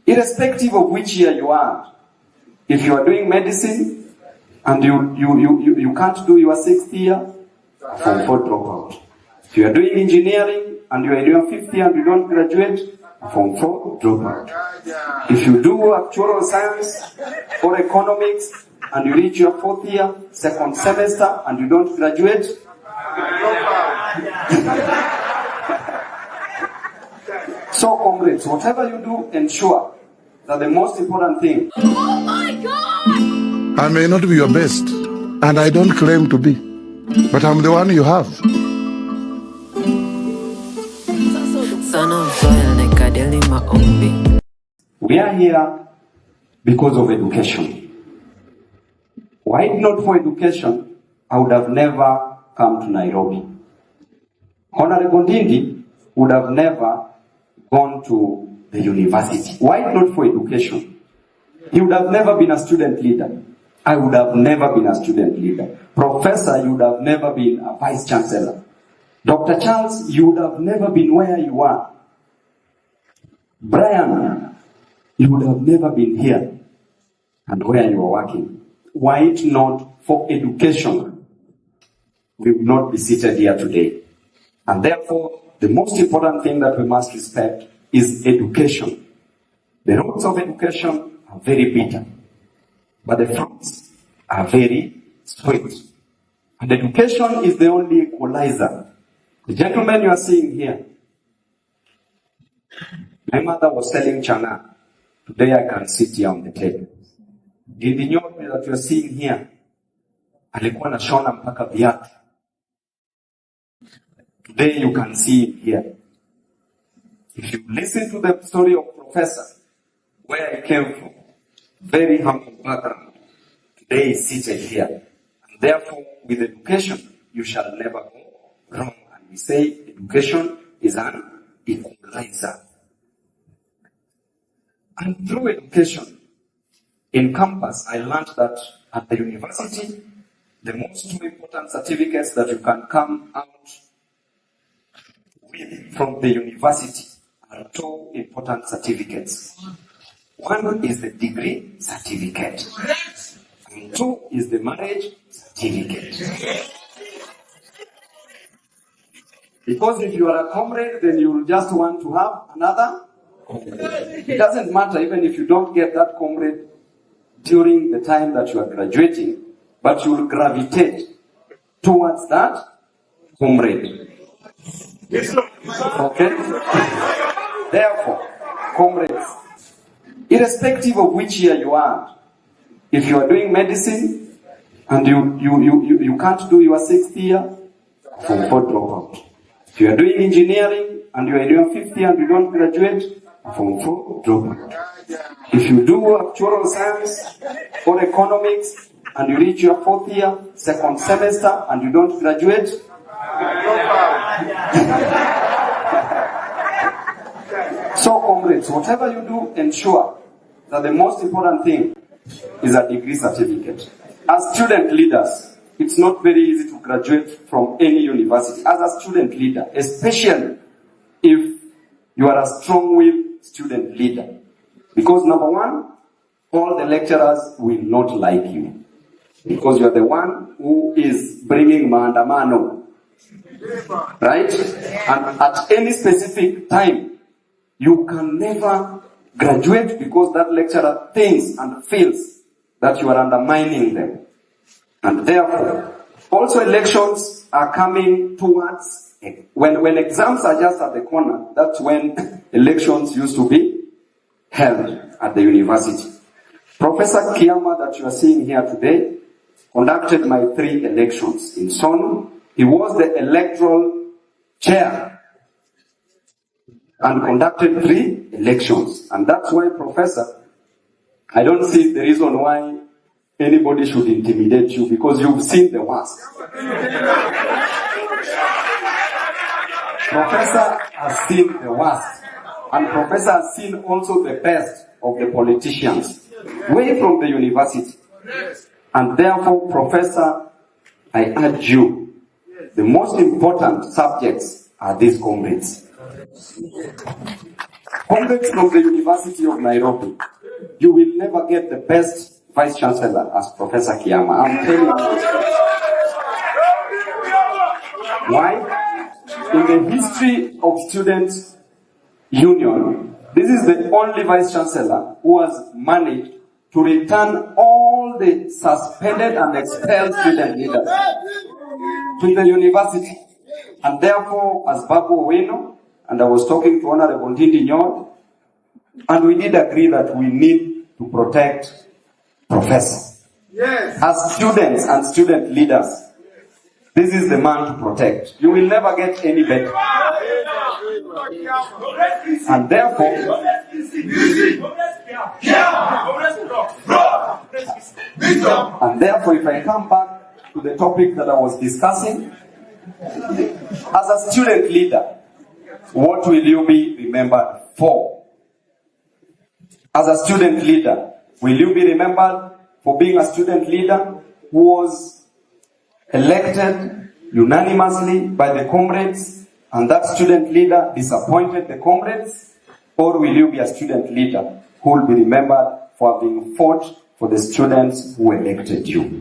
irrespective of which year you are. If you are doing medicine and you can't do your 6th year, Form 4 dropout. If you are doing engineering and you are in your 5th year and you don't graduate, Form 4 dropout. If you do actuarial science or economics and you reach your 4th year, 2nd semester, and you don't graduate, so comrades, whatever you do, ensure that the most important thing. Oh my God! I may not be your best, and I don't claim to be, but I'm the one you have. We are here because of education. Were it not for education, I would have never come to Nairobi. Honorable Ndindi would have never gone to the university. Were it not for education, he would have never been a student leader. I would have never been a student leader. Professor, you would have never been a vice chancellor. Dr. Charles, you would have never been where you are. Brian, you would have never been here and where you are working. Were it not for education, we would not be seated here today. And therefore, the most important thing that we must respect is education. The roots of education are very bitter, but the fruits are very sweet. And education is the only equalizer. The gentleman you are seeing here, my mother was selling chana. Today I can sit here on the table. The nyobe that you are seeing here, alikuwa na shona mpaka viatu. Today you can see him here. If you listen to the story of Professor, where he came from, very humble background, today is seated here. And therefore, with education, you shall never go wrong. And we say education is an equalizer. And through education, in campus, I learned that at the university, the most two important certificates that you can come out with from the university are two important certificates. One is the degree certificate, and two is the marriage certificate. Because if you are a comrade, then you will just want to have another comrade. It doesn't matter even if you don't get that comrade during the time that you are graduating, but you will gravitate towards that comrade. Okay? Therefore, comrades, irrespective of which year you are, if you are doing medicine and you can't do your 6th year, Form 4 dropout. If you are doing engineering and you are in your 5th year and you don't graduate, Form 4 dropout. If you do actuarial science or economics and you reach your 4th year, 2nd semester, and you don't graduate, so comrades, whatever you do, ensure that the most important thing is a degree certificate. As student leaders, it's not very easy to graduate from any university. As a student leader, especially if you are a strong-willed student leader. Because number one, all the lecturers will not like you. Because you are the one who is bringing maandamano. Right? And at any specific time, you can never graduate because that lecturer thinks and feels that you are undermining them. And therefore, also elections are coming towards, when exams are just at the corner, that's when elections used to be held at the university. Professor Kiama that you are seeing here today conducted my 3 elections in Sonu. He was the electoral chair and conducted 3 elections. And that's why, Professor, I don't see the reason why anybody should intimidate you, because you've seen the worst. Professor has seen the worst. And Professor has seen also the best of the politicians, way from the university. And therefore, Professor, I urge you, the most important subjects are these comrades. Comrades from the University of Nairobi, you will never get the best Vice Chancellor as Professor Kiama. I'm telling you. Why? In the history of Students' Union, this is the only Vice Chancellor who has managed to return all the suspended and expelled student leaders to the university. And therefore, as Babu Owino, and I was talking to Honorable Ndindi Nyoro, and we did agree that we need to protect Professor. Yes. As students and student leaders, this is the man to protect. You will never get any better. And therefore, if I come back to the topic that I was discussing, as a student leader, what will you be remembered for? As a student leader, will you be remembered for being a student leader who was elected unanimously by the comrades, and that student leader disappointed the comrades? Or will you be a student leader who will be remembered for having fought for the students who elected you?